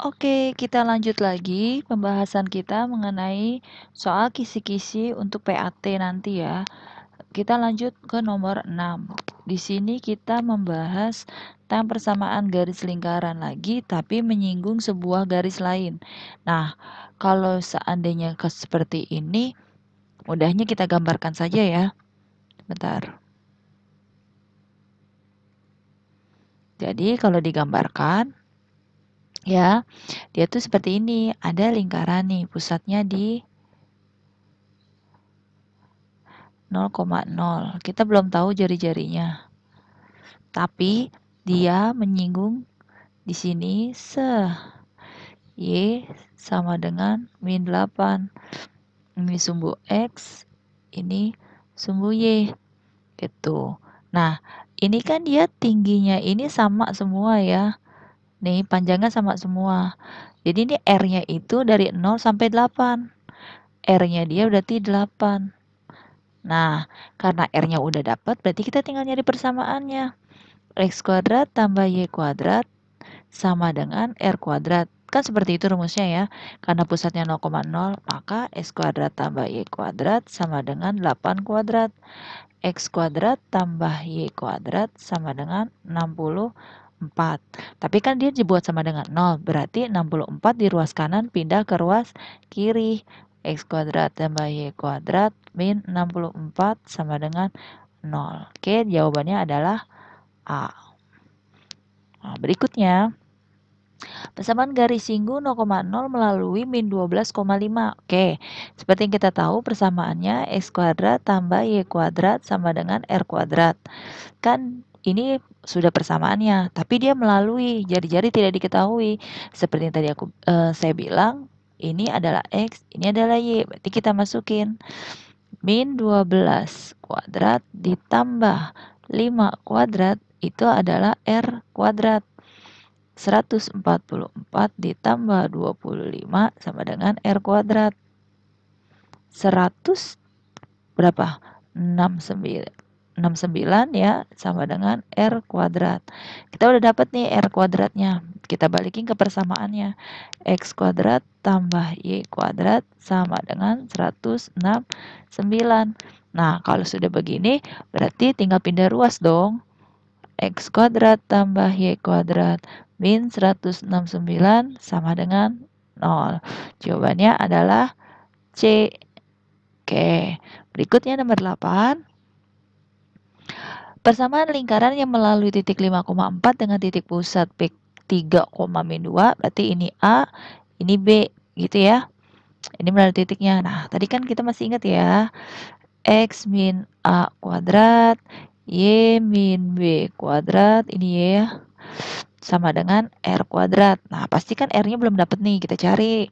Oke, kita lanjut lagi pembahasan kita mengenai soal kisi-kisi untuk PAT nanti ya. Kita lanjut ke nomor 6. Di sini kita membahas tentang persamaan garis lingkaran lagi, tapi menyinggung sebuah garis lain. Nah, kalau seandainya seperti ini, mudahnya kita gambarkan saja ya. Bentar. Jadi kalau digambarkan, ya, dia tuh seperti ini. Ada lingkaran nih, pusatnya di 0,0. Kita belum tahu jari-jarinya. Tapi dia menyinggung di sini Y sama dengan min 8. Ini sumbu X, ini sumbu Y. Gitu. Nah, ini kan dia tingginya ini sama semua ya. Nih, panjangnya sama semua. Jadi ini R-nya itu dari 0 sampai 8. R-nya dia berarti 8. Nah, karena R-nya udah dapat, berarti kita tinggal nyari persamaannya. X kuadrat tambah Y kuadrat sama dengan R kuadrat. Kan seperti itu rumusnya ya. Karena pusatnya 0,0, maka X kuadrat tambah Y kuadrat sama dengan 8 kuadrat. X kuadrat tambah Y kuadrat sama dengan 64. Tapi kan dia dibuat sama dengan 0, berarti 64 di ruas kanan pindah ke ruas kiri. X kuadrat tambah Y kuadrat min 64 sama dengan 0. Oke, jawabannya adalah A. Nah, berikutnya, persamaan garis singgung 0,0 melalui min 12,5. Oke, seperti yang kita tahu persamaannya X kuadrat tambah Y kuadrat sama dengan R kuadrat. Kan ini sudah persamaannya, tapi dia melalui jari-jari tidak diketahui. Seperti yang tadi saya bilang, ini adalah X, ini adalah Y. Berarti kita masukin min 12 kuadrat ditambah 5 kuadrat itu adalah R kuadrat. 144 ditambah 25 sama dengan R kuadrat. 100 berapa? 69 ya, sama dengan R kuadrat. Kita udah dapat nih R kuadratnya. Kita balikin ke persamaannya. X kuadrat tambah Y kuadrat sama dengan 169. Nah, kalau sudah begini, berarti tinggal pindah ruas dong. X kuadrat tambah Y kuadrat min 169 sama dengan 0. Jawabannya adalah C. Oke, berikutnya nomor 8. Persamaan lingkaran yang melalui titik 5,4 dengan titik pusat P3, min 2, berarti ini A, ini B, gitu ya. Ini melalui titiknya. Nah, tadi kan kita masih ingat ya. X min A kuadrat, Y min B kuadrat, ini Y ya, sama dengan R kuadrat. Nah, pasti kan R-nya belum dapat nih, kita cari.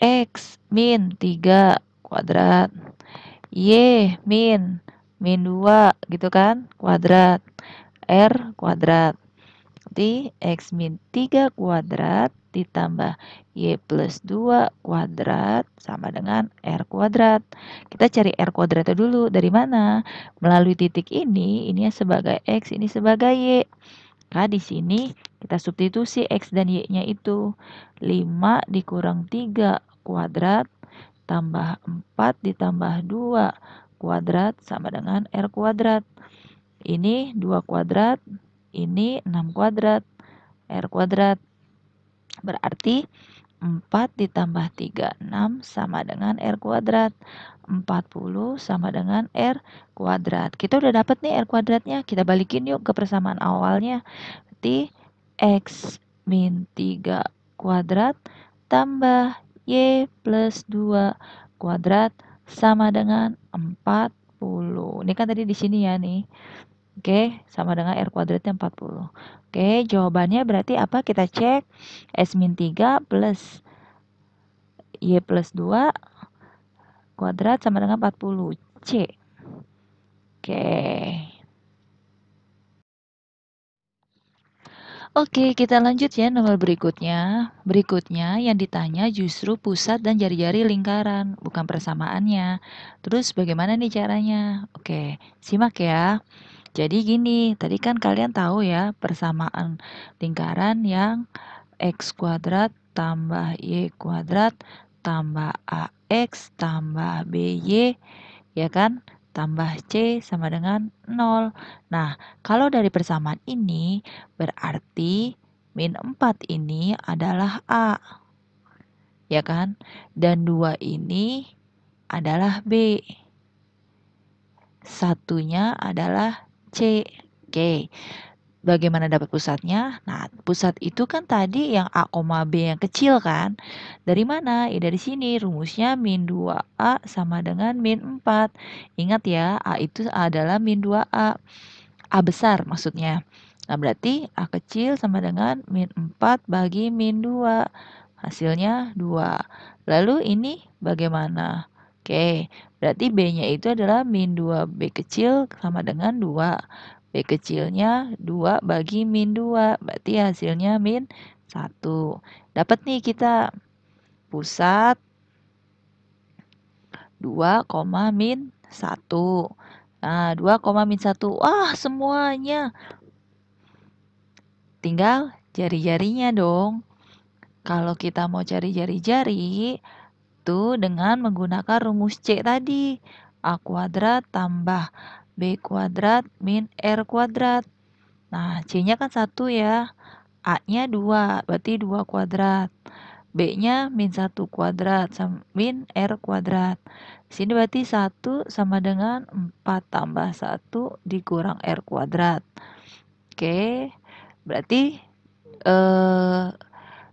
X min 3 kuadrat, Y min 2 gitu kan, kuadrat, R kuadrat. Jadi X min 3 kuadrat ditambah Y plus 2 kuadrat sama dengan R kuadrat. Kita cari R kuadratnya dulu. Dari mana? Melalui titik ini sebagai X, ini sebagai Y. Nah, di sini kita substitusi X dan Y-nya itu. 5 dikurang 3 kuadrat tambah 4 ditambah 2 kuadrat sama dengan R kuadrat. Ini 2 kuadrat, ini 6 kuadrat, R kuadrat. Berarti 4 ditambah 3, 6 sama dengan R kuadrat. 40 sama dengan R kuadrat. Kita udah dapat nih R kuadratnya. Kita balikin yuk ke persamaan awalnya. Berarti X min 3 kuadrat tambah Y plus 2 kuadrat sama dengan 40. Ini kan tadi di sini ya nih. Oke, sama dengan R kuadratnya 40. Oke, jawabannya berarti apa? Kita cek. S min 3 plus Y plus 2 kuadrat sama dengan 40. C. Oke. Oke, kita lanjut ya nomor berikutnya. Berikutnya yang ditanya justru pusat dan jari-jari lingkaran, bukan persamaannya. Terus bagaimana nih caranya? Oke, simak ya. Jadi gini, tadi kan kalian tahu ya persamaan lingkaran yang X kuadrat tambah Y kuadrat tambah AX tambah BY, ya kan? Tambah C sama dengan 0. Nah, kalau dari persamaan ini berarti min 4 ini adalah A, ya kan? Dan 2 ini adalah B. Satunya adalah C. Oke. Bagaimana dapat pusatnya? Nah, pusat itu kan tadi yang A, B yang kecil kan? Dari mana? Ya dari sini. Rumusnya min 2A sama dengan min 4. Ingat ya, A itu adalah min 2A. A besar maksudnya. Nah, berarti A kecil sama dengan min 4 bagi min 2. Hasilnya 2. Lalu ini bagaimana? Oke, berarti B-nya itu adalah min 2B kecil sama dengan 2. B kecilnya 2 bagi min 2. Berarti hasilnya min 1. Dapat nih kita pusat 2, min 1. Nah, 2, min 1. Wah, semuanya. Tinggal jari-jarinya dong. Kalau kita mau cari jari-jari, itu dengan menggunakan rumus C tadi. A kuadrat tambah B kuadrat min R kuadrat. Nah, C-nya kan 1 ya. A-nya 2, berarti 2 kuadrat. B-nya min 1 kuadrat sama min R kuadrat. Sini berarti 1 sama dengan 4 tambah 1 dikurang R kuadrat. Oke, berarti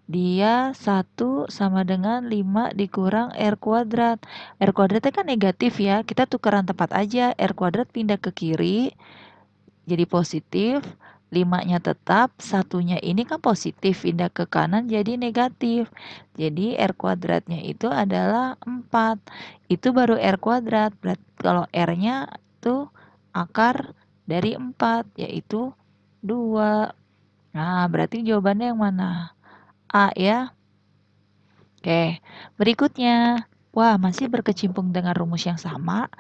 dia 1 sama dengan 5 dikurang R kuadrat. R kuadratnya kan negatif ya. Kita tukeran tempat aja. R kuadrat pindah ke kiri. Jadi positif. 5-nya tetap. 1-nya ini kan positif. Pindah ke kanan jadi negatif. Jadi R kuadratnya itu adalah 4. Itu baru R kuadrat. Berarti kalau R-nya itu akar dari 4. Yaitu 2. Nah, berarti jawabannya yang mana? A ya. Oke, berikutnya. Wah, masih berkecimpung dengan rumus yang sama.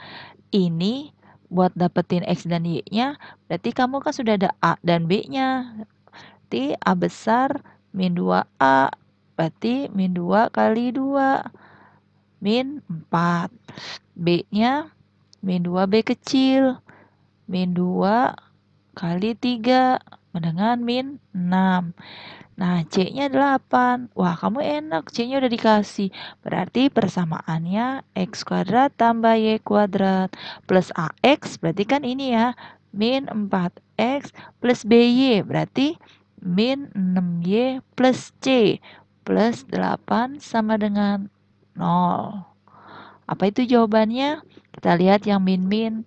Ini buat dapetin X dan Y-nya, berarti kamu kan sudah ada A dan B-nya. Berarti A besar min 2A. Berarti min 2 kali 2. Min 4. B-nya min 2B kecil. Min 2 kali 3. Dengan min 6. Nah, C-nya 8. Wah, kamu enak. C-nya udah dikasih. Berarti persamaannya X kuadrat tambah Y kuadrat plus AX. Berarti kan ini ya. Min 4X plus BY. Berarti min 6Y plus C. Plus 8 sama dengan 0. Apa itu jawabannya? Kita lihat yang min-min.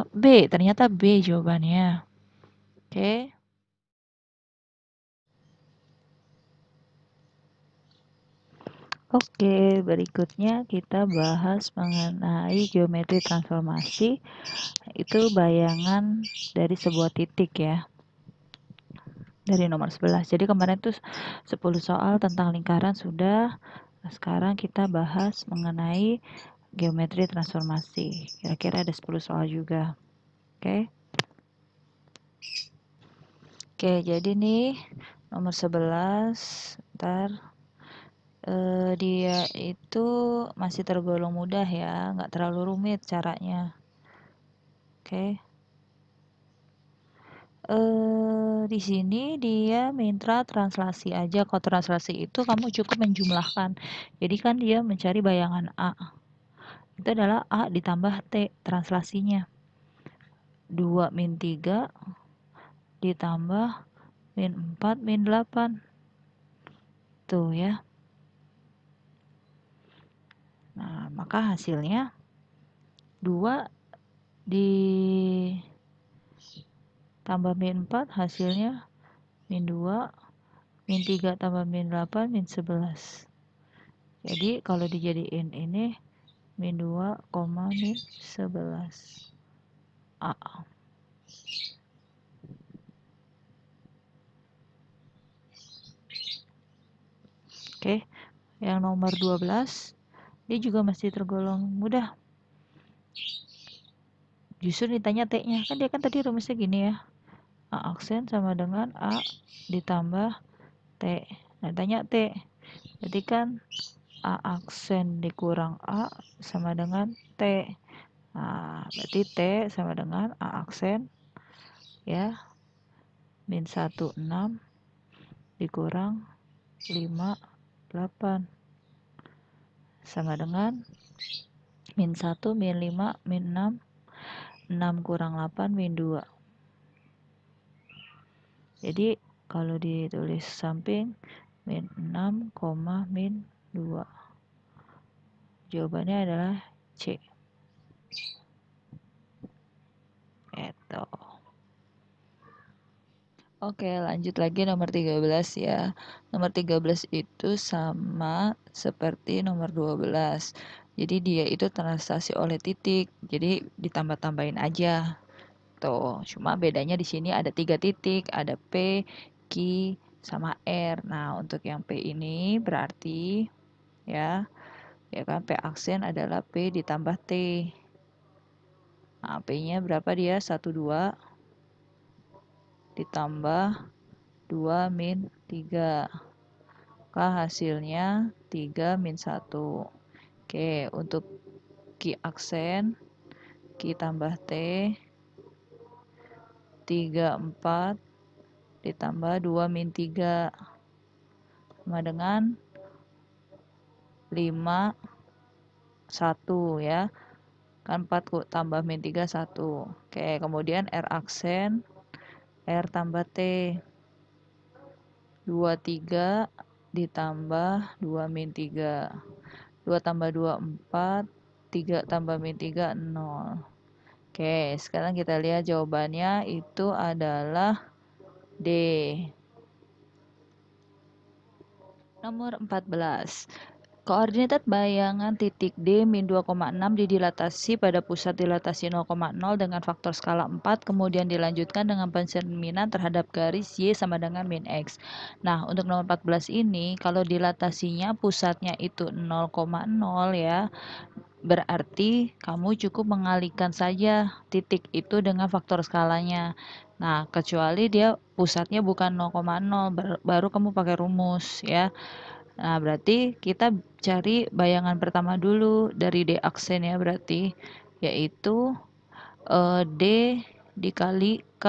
B. Ternyata B jawabannya. Oke. Oke, berikutnya kita bahas mengenai geometri transformasi. Itu bayangan dari sebuah titik ya. Dari nomor 11. Jadi kemarin tuh 10 soal tentang lingkaran sudah. Nah, sekarang kita bahas mengenai geometri transformasi. Kira-kira ada 10 soal juga. Oke. Oke, jadi nih nomor 11. Ntar dia itu masih tergolong mudah ya, nggak terlalu rumit caranya. Oke. Di sini dia minta translasi aja. Kalau translasi itu kamu cukup menjumlahkan. Jadi kan dia mencari bayangan A. Itu adalah A ditambah T translasinya. 2 min 3 ditambah min 4 min 8. Tuh ya. Nah, maka hasilnya 2 ditambah min 4 hasilnya min 2, min 3 tambah min 8 min 11. Jadi kalau dijadiin ini min 2, min 11 A. Oke, yang nomor 12 dia juga masih tergolong mudah. Justru ditanya T-nya, kan dia kan tadi rumusnya gini ya. A aksen sama dengan A ditambah T. Nah, tanya T. Berarti kan A aksen dikurang A sama dengan T. Nah, berarti T sama dengan A aksen ya min 16 dikurang 5 8 sama dengan min 1 min 5 min 6 6 kurang 8 min 2. Jadi kalau ditulis samping min 6, min 2. Jawabannya adalah C. Itu. Oke, lanjut lagi nomor 13 ya. Nomor 13 itu sama seperti nomor 12. Jadi dia itu translasi oleh titik. Jadi ditambah-tambahin aja. Tuh, cuma bedanya di sini ada 3 titik, ada P, Q, sama R. Nah, untuk yang P ini berarti ya kan P aksen adalah P ditambah T. Nah, P-nya berapa dia? 1 2 ditambah 2 min 3. Maka hasilnya 3 min 1. Oke, untuk Q aksen Q tambah T 3 4 ditambah 2 min 3 sama dengan 5 1 ya. Kan 4 tambah min 3 1. Oke, kemudian R aksen R tambah T 2 3 ditambah 2 min 3. 2 tambah 2 4, 3 tambah min 3 0. Oke, sekarang kita lihat jawabannya itu adalah D. Nomor 14. Koordinat bayangan titik D min 2,6 didilatasi pada pusat dilatasi 0,0 dengan faktor skala 4, kemudian dilanjutkan dengan pencerminan terhadap garis Y sama dengan min X. Nah, untuk nomor 14 ini, kalau dilatasinya pusatnya itu 0,0 ya, berarti kamu cukup mengalihkan saja titik itu dengan faktor skalanya. Nah, kecuali dia pusatnya bukan 0,0, baru kamu pakai rumus ya. Nah, berarti kita cari bayangan pertama dulu dari D aksen ya berarti, yaitu D dikali K.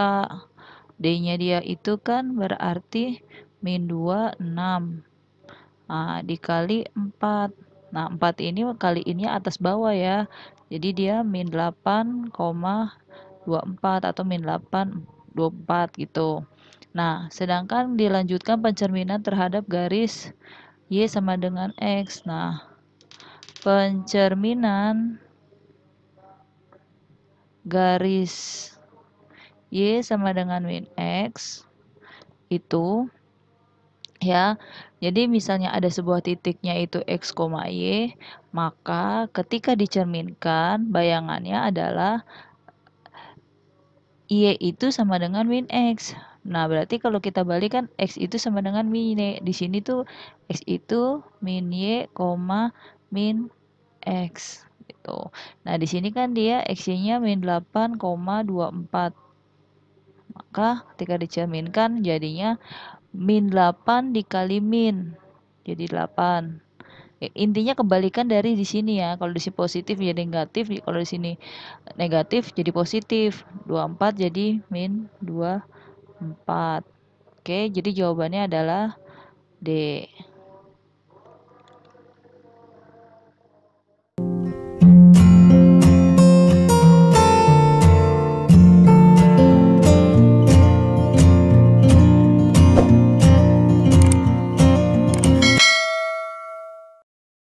D-nya dia itu kan berarti min 2, 6. Nah, dikali 4. Nah, 4 ini kali ini atas bawah ya. Jadi dia min 8,24 atau min 8,24 gitu. Nah, sedangkan dilanjutkan pencerminan terhadap garis Y sama dengan X. Nah, pencerminan garis Y sama dengan min X itu ya. Jadi misalnya ada sebuah titiknya itu X, Y, maka ketika dicerminkan bayangannya adalah Y itu sama dengan min X. Nah, berarti kalau kita balik kan X itu sama dengan min Y. Di sini tuh X itu min Y, min X gitu. Nah, di sini kan dia X-nya min 8,24. Maka ketika dicerminkan jadinya min 8 dikali min. Jadi 8. Intinya kebalikan dari di sini ya. Kalau di sini positif jadi negatif, kalau di sini negatif jadi positif. 24 jadi min 24. Oke, jadi jawabannya adalah D.